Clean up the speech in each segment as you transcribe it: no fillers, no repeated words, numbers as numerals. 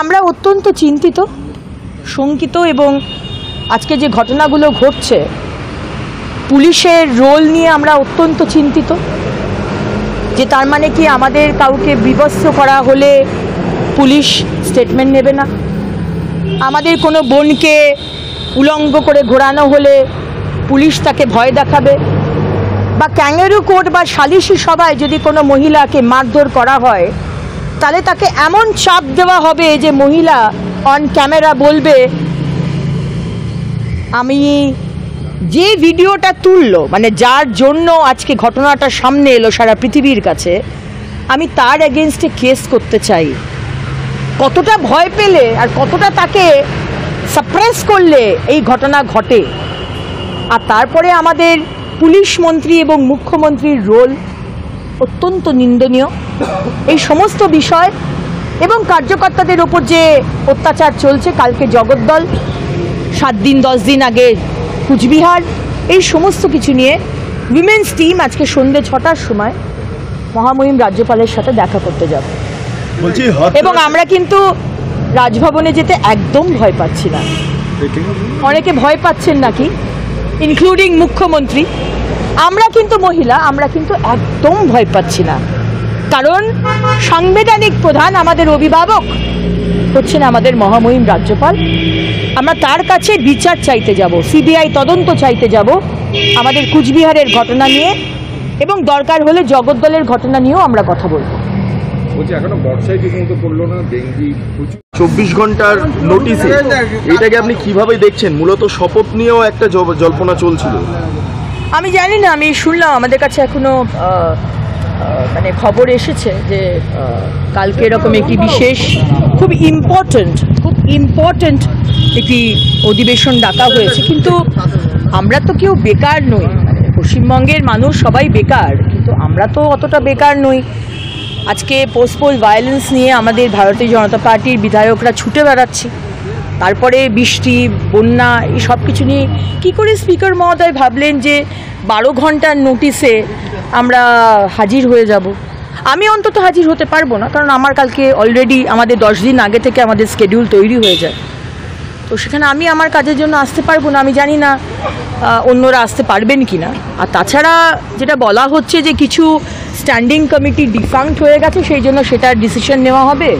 আমরা অত্যন্ত চিন্তিত, শঙ্কিত এবং আজকে যে ঘটনাগুলো ঘটছে পুলিশের রোল নিয়ে আমরা অত্যন্ত চিন্তিত। যে তার মানে কি আমাদের কাউকে বিবস্ত্র করা হলে পুলিশ স্টেটমেন্ট নেবে না, আমাদের কোনো বোনকে উলঙ্গ করে ঘোরানো হলে পুলিশ তাকে ভয় দেখাবে, বা ক্যাঙ্গারু কোর্ট বা সালিশি সভায় যদি কোনো মহিলাকে মারধর করা হয় তাহলে তাকে এমন চাপ দেওয়া হবে যে মহিলা অন ক্যামেরা বলবে আমি যে ভিডিওটা তুললো, মানে যার জন্য আজকে ঘটনাটা সামনে এলো সারা পৃথিবীর কাছে, আমি তার এগেনস্টে কেস করতে চাই। কতটা ভয় পেলে আর কতটা তাকে সাপ্রেস করলে এই ঘটনা ঘটে। আর তারপরে আমাদের পুলিশ মন্ত্রী এবং মুখ্যমন্ত্রীর রোল অত্যন্ত নিন্দনীয়। এই সমস্ত বিষয় এবং কার্যকর্তাদের ওপর যে অত্যাচার চলছে, কালকে জগদ্দল, 7 দিন 10 দিন আগে কুচবিহার, এই সমস্ত কিছু নিয়ে উইমেন্স টিম আজকে সন্ধ্যে 6টার সময় মহামহিম রাজ্যপালের সাথে দেখা করতে যাব। এবং আমরা কিন্তু রাজভবনে যেতে একদম ভয় পাচ্ছি না। অনেকে ভয় পাচ্ছেন নাকি, ইনক্লুডিং মুখ্যমন্ত্রী। আমরা কিন্তু মহিলা, আমরা কিন্তু একদম ভয় পাচ্ছি না, কারণ সাংবিধানিক প্রধান আমাদের অভিভাবক হচ্ছেন আমাদের মহামহিম রাজ্যপাল। আমরা তার কাছে বিচার চাইতে যাব, সিবিআই তদন্ত চাইতে যাব আমাদের কুচবিহারের ঘটনা নিয়ে, এবং দরকার হলে জগদ্দলের ঘটনা নিয়েও আমরা কথা বলবো। 24 ঘন্টার নোটিশে এটাকে আপনি কিভাবে দেখছেন? মূলত শপথ নিয়েও একটা জল্পনা চলছিল। আমি জানি না, আমি শুনলাম, আমাদের কাছে এখনো মানে খবর এসেছে যে কালকে এরকম একটি বিশেষ খুব ইম্পর্টেন্ট একটি অধিবেশন ডাকা হয়েছে। কিন্তু আমরা তো কেউ বেকার নই, মানে পশ্চিমবঙ্গের মানুষ সবাই বেকার, কিন্তু আমরা তো অতটা বেকার নই। আজকে পোস্টপোল ভায়োলেন্স নিয়ে আমাদের ভারতীয় জনতা পার্টির বিধায়করা ছুটে বেড়াচ্ছি, তারপরে বৃষ্টি, বন্যা, এই সব কিছু নিয়ে কী করে স্পিকার মহোদয় ভাবলেন যে 12 ঘন্টার নোটিশে আমরা হাজির হয়ে যাব? আমি অন্তত হাজির হতে পারবো না, কারণ আমার কালকে অলরেডি আমাদের 10 দিন আগে থেকে আমাদের স্কেডিউল তৈরি হয়ে যায়। তো সেখানে আমি আমার কাজের জন্য আসতে পারবো না। আমি জানি না অন্যরা আসতে পারবেন কি না। আর তাছাড়া যেটা বলা হচ্ছে যে কিছু স্ট্যান্ডিং কমিটি ডিফাঙ্ক্ট হয়ে গেছে, সেই জন্য সেটার ডিসিশন নেওয়া হবে।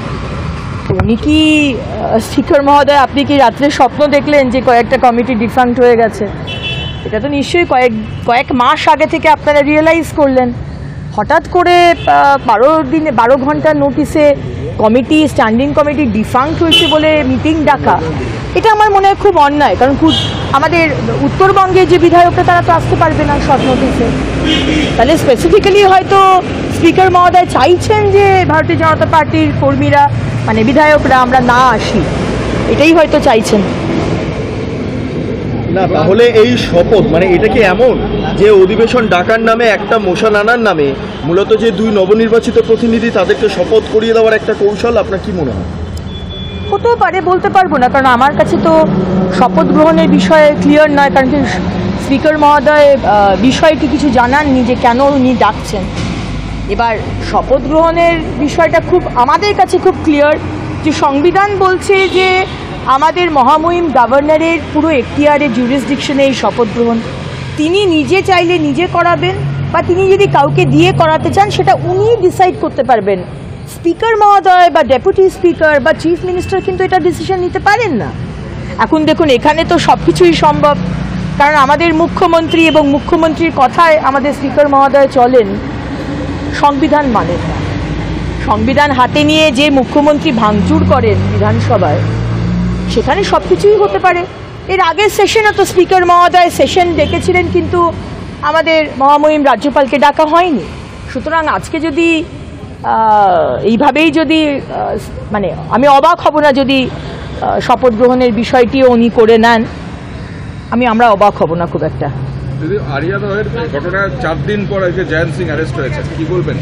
উনি কি স্পিকার মহোদয়, আপনি কি রাত্রে স্বপ্ন দেখলেন যে কয়েকটা কমিটি ডিফাঙ্ক্ট হয়ে গেছে? এটা তো নিশ্চয়ই কয়েক মাস আগে থেকে আপনারা রিয়েলাইজ করলেন। হঠাৎ করে 12 ঘন্টার নোটিশে কমিটি, স্ট্যান্ডিং কমিটি ডিফাঙ্ক্ট হয়েছে বলে মিটিং ডাকা, এটা আমার মনে হয় খুব অন্যায়। কারণ আমাদের উত্তরবঙ্গে যে বিধায়করা তারা তো আসতে পারবে না শর্ট নোটিশে। তাহলে স্পেসিফিক্যালি হয়তো স্পিকার মহোদয় চাইছেন যে ভারতীয় জনতা পার্টির কর্মীরা, মানে বিধায়করা, আমরা না আসি, এটাই হয়তো চাইছেন। না, তাহলে এই শপথ মানে এটা কি এমন যে অধিবেশন ডাকার নামে, একটা মোশন আনার নামে মূলত যে 2 নবনির্বাচিত প্রতিনিধি তাদেরকে শপথ করিয়ে দেওয়ার একটা কৌশল? আপনার কি মনে হয়? হতেও পারে, বলতে পারবো না, কারণ আমার কাছে তো শপথ গ্রহণের বিষয়ে ক্লিয়ার নয়। কারণ কি স্পিকার মহোদয় বিষয়টি কিছু জানাননি যে কেন উনি ডাকছেন। এবার শপথ গ্রহণের বিষয়টা আমাদের কাছে খুব ক্লিয়ার, যে সংবিধান বলছে যে আমাদের মহামহিম গভর্নরের পুরো এখতিয়ারের জুরিসডিকশনে এই শপথ গ্রহণ। তিনি নিজে চাইলে নিজে করাবেন, বা তিনি যদি কাউকে দিয়ে করাতে চান সেটা উনি ডিসাইড করতে পারবেন। স্পিকার মহোদয় বা ডেপুটি স্পিকার বা চিফ মিনিস্টার কিন্তু এটা ডিসিশন নিতে পারেন না। এখন দেখুন, এখানে তো সব কিছুই সম্ভব, কারণ আমাদের মুখ্যমন্ত্রী এবং মুখ্যমন্ত্রীর কথায় আমাদের স্পিকার মহোদয় চলেন। সংবিধান মানেন না। সংবিধান হাতে নিয়ে যে মুখ্যমন্ত্রী ভাঙচুর করেন বিধানসভায়, সেখানে সব কিছুই হতে পারে। এর আগের সেশনে তো স্পিকার মহোদয় সেশন ডেকেছিলেন, কিন্তু আমাদের মহামহিম রাজ্যপালকে ডাকা হয়নি। সুতরাং আজকে যদি এইভাবেই যদি মানে আমি অবাক হব না যদি শপথ গ্রহণের বিষয়টিও উনি করে নেন, আমরা অবাক হব না খুব একটা। যদি আরিয়া রয়ের ঘটনা 4 দিন পর এসে জয়ন্ত সিং অ্যারেস্ট হয়েছে, কি বলবেন?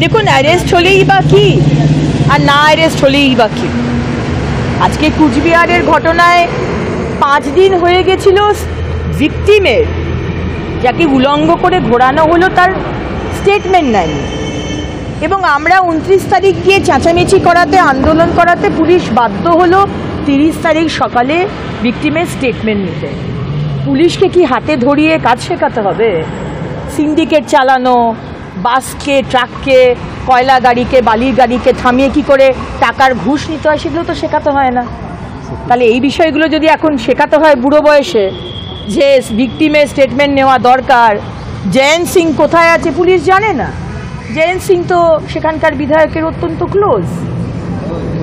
দেখুন, অ্যারেস্ট হলেই বা কি, আর না অ্যারেস্ট হলেই বা কি। আজকে কুচবিহারের ঘটনায় 5 দিন হয়ে গেছিল ভিকটিমের, যাকে উলঙ্গ করে ঘোরানো হলো, তার স্টেটমেন্ট নেয়নি। এবং আমরা 29 তারিখ গিয়ে চেঁচামেচি করাতে, আন্দোলন করাতে পুলিশ বাধ্য হলো 30 তারিখ সকালে ভিকটিমের স্টেটমেন্ট নিতে। পুলিশকে কি হাতে ধরিয়ে কাজ শেখাতে হবে? সিন্ডিকেট চালানো, বাসকে, ট্রাককে, কয়লা গাড়িকে, বালির গাড়িকে থামিয়ে কি করে টাকার ঘুষ নিতে হয় সেগুলো তো শেখাতে হয় না। তাহলে এই বিষয়গুলো যদি এখন শেখাতে হয় বুড়ো বয়সে, যে ভিকটিমের স্টেটমেন্ট নেওয়া দরকার, জয়ন্ত সিং কোথায় আছে পুলিশ জানে না। জয়ন্ত সিং তো সেখানকার বিধায়কের অত্যন্ত ক্লোজ।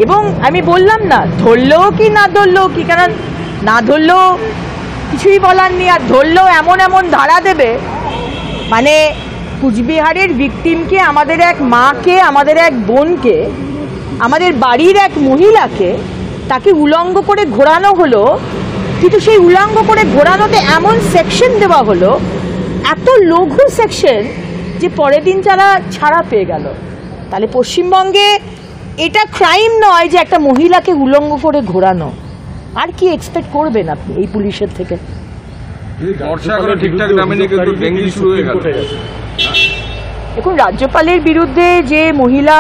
এবং আমি বললাম না, ধরলেও কি না ধরলেও কি, কারণ না ধরলেও কিছুই বলার নেই, আর ধরলেও এমন এমন ধারা দেবে, মানে কুচবিহারের ভিকটিমকে, আমাদের এক মাকে, আমাদের এক বোনকে, আমাদের বাড়ির এক মহিলাকে তাকে উলঙ্গ করে ঘোরানো হলো, কিন্তু সেই উলঙ্গ করে ঘোরানোতে এমন সেকশন দেওয়া হলো, এত লঘু সেকশন, যে পরের দিন যারা ছাড়া পেয়ে গেল। তাহলে পশ্চিমবঙ্গে এটা ক্রাইম নয় যে একটা মহিলাকে উলঙ্গ করে ঘোরানো। আর কি এক্সপেক্ট করবেন আপনি এই পুলিশের থেকে? বর্ষাকালে ঠিকঠাক নামেনি কিন্তু ডেঙ্গি শুরু হয়ে গেল। দেখুন, রাজ্যপালের বিরুদ্ধে যে মহিলা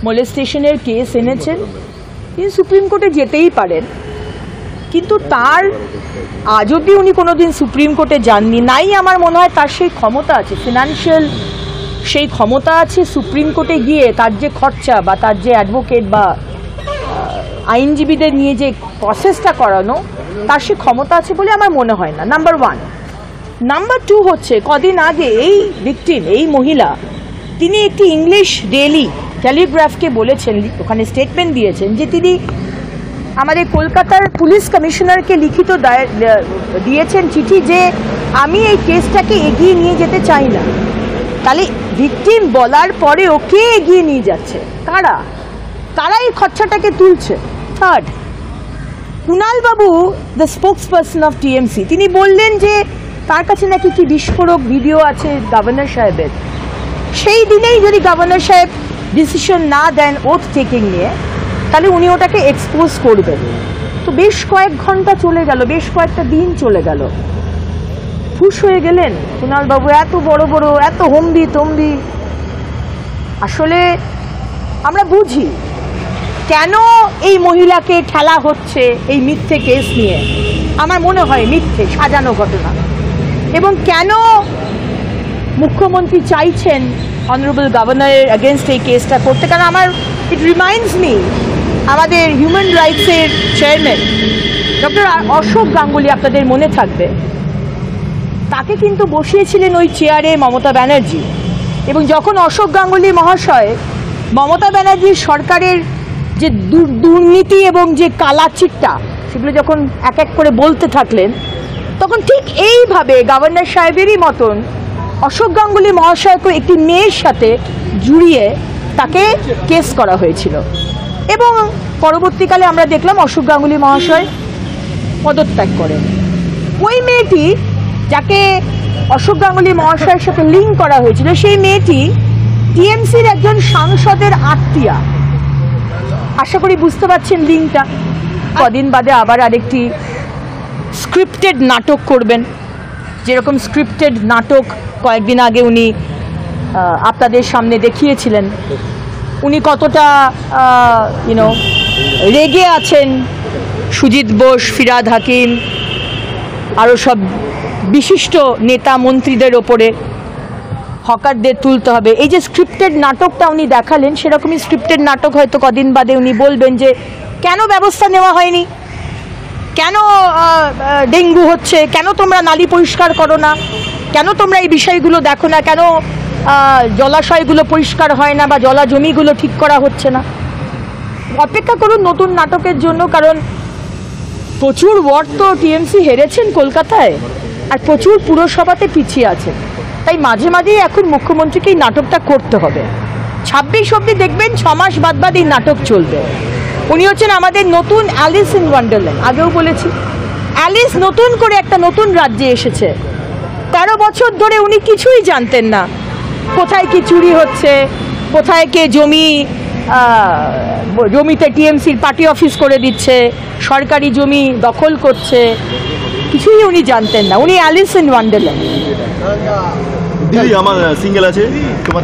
মোলেস্টেশনের কেস এনেছেন, তিনি সুপ্রিম কোর্টে যেতেই পারেন, কিন্তু তার আজ অব্দি উনি কোনোদিন সুপ্রিম কোর্টে যাননি। নাই আমার মনে হয় তার সেই ক্ষমতা আছে, ফিনান্সিয়াল সেই ক্ষমতা আছে সুপ্রিম কোর্টে গিয়ে তার যে খরচা বা তার যে অ্যাডভোকেট বা আইনজীবীদের নিয়ে যে প্রসেসটা করানো, তার সে ক্ষমতা আছে বলে আমার মনে হয় না, নাম্বার 1। নাম্বার 2 হচ্ছে, কদিন আগে এই ভিকটিম, এই মহিলা, তিনি একটি ইংলিশ ডেইলি টেলিগ্রাফকে বলেছেন, ওখানে স্টেটমেন্ট দিয়েছেন যে তিনি আমাদের কলকাতার পুলিশ কমিশনারকে লিখিত দিয়েছেন চিঠি, যে আমি এই কেসটাকে এগিয়ে নিয়ে যেতে চাই না। তাহলে ভিকটিম বলার পরেও কে এগিয়ে নিয়ে যাচ্ছে? তারা এই খরচাটাকে তুলছে। Third, Kunal Babu, the spokes person of TMC, তিনি বললেন যে তার কাছে নাকি কি বিস্ফোরক ভিডিও আছে গভর্নর সাহেবের। সেই দিনেই যদি গভর্নর সাহেব ডিসিশন না দেন ওথ টেকিং নিয়ে, তাহলে উনি ওটাকে এক্সপোজ করবেন। তো বেশ কয়েক ঘন্টা চলে গেল, বেশ কয়েকটা দিন চলে গেল, খুশ হয়ে গেলেন কুণাল বাবু, এত বড় বড়, এত হম্বি তম্বি। আসলে আমরা বুঝি কেন এই মহিলাকে ঠেলা হচ্ছে এই মিথ্যে কেস নিয়ে। আমার মনে হয় মিথ্যে সাজানো ঘটনা, এবং কেন মুখ্যমন্ত্রী চাইছেন অনারেবল গভর্নরের এগেনস্ট এই কেসটা করতে। কারণ আমার ইট রিমাইন্ডস মি, আমাদের হিউম্যান রাইটসের চেয়ারম্যান ডক্টর অশোক গাঙ্গুলি, আপনাদের মনে থাকবে, তাকে কিন্তু বসিয়েছিলেন ওই চেয়ারে মমতা ব্যানার্জি। এবং যখন অশোক গাঙ্গুলি মহাশয় মমতা ব্যানার্জির সরকারের যে দুর্নীতি এবং যে কালা চিট্টা, সেগুলো যখন এক এক করে বলতে থাকলেন, তখন ঠিক এইভাবে গভর্নর সাহেবেরই মতন অশোক গাঙ্গুলি মহাশয়কে একটি মেয়ের সাথে জুড়িয়ে তাকে কেস করা হয়েছিল। এবং পরবর্তীকালে আমরা দেখলাম অশোক গাঙ্গুলি মহাশয় পদত্যাগ করেন। ওই মেয়েটি, যাকে অশোক গাঙ্গুলি মহাশয়ের সাথে লিঙ্ক করা হয়েছিল, সেই মেয়েটি টিএমসির একজন সাংসদের আত্মীয়া। আশা করি বুঝতে পারছেন লিঙ্কটা। কদিন বাদে আবার আরেকটি স্ক্রিপ্টেড নাটক করবেন, যেরকম স্ক্রিপ্টেড নাটক কয়েকদিন আগে উনি আপনাদের সামনে দেখিয়েছিলেন। উনি কতটা রেগে আছেন সুজিত বোস, ফিরহাদ হাকিম, আরও সব বিশিষ্ট নেতা মন্ত্রীদের ওপরে, হকারদের তুলতে হবে, এই যে স্ক্রিপ্টেড নাটকটা উনি দেখালেন, সেরকমই স্ক্রিপ্টেড নাটক হয়তো কদিন বাদে উনি বলবেন যে কেন ব্যবস্থা নেওয়া হয়নি, কেন ডেঙ্গু হচ্ছে, কেন তোমরা নালী পরিষ্কার করো না, কেন তোমরা এই বিষয়গুলো দেখো না, কেন জলাশয়গুলো পরিষ্কার হয় না বা জলা জমিগুলো ঠিক করা হচ্ছে না। অপেক্ষা করুন নতুন নাটকের জন্য, কারণ প্রচুর ওয়ার্ড তো টিএমসি হেরেছেন কলকাতায়, আর প্রচুর পুরসভাতে পিছিয়ে আছে। তাই মাঝে মাঝেই এখন মুখ্যমন্ত্রীকে এই নাটকটা করতে হবে। 26 অবধি দেখবেন 6 মাস বাদ এই নাটক চলবে। উনি হচ্ছেন আমাদের নতুন অ্যালিস ইন ওয়ান্ডারল্যান্ড। আগেও বলেছি, অ্যালিস নতুন করে একটা নতুন রাজ্যে এসেছে। 13 বছর ধরে উনি কিছুই জানতেন না, কোথায় কি চুরি হচ্ছে, কোথায় কে জমিতে টিএমসির পার্টি অফিস করে দিচ্ছে, সরকারি জমি দখল করছে, কিছুই উনি জানতেন না। উনি অ্যালিস ইন ওয়ান্ডারল্যান্ড। দিদি, আমার সিঙ্গেল আছে তোমার।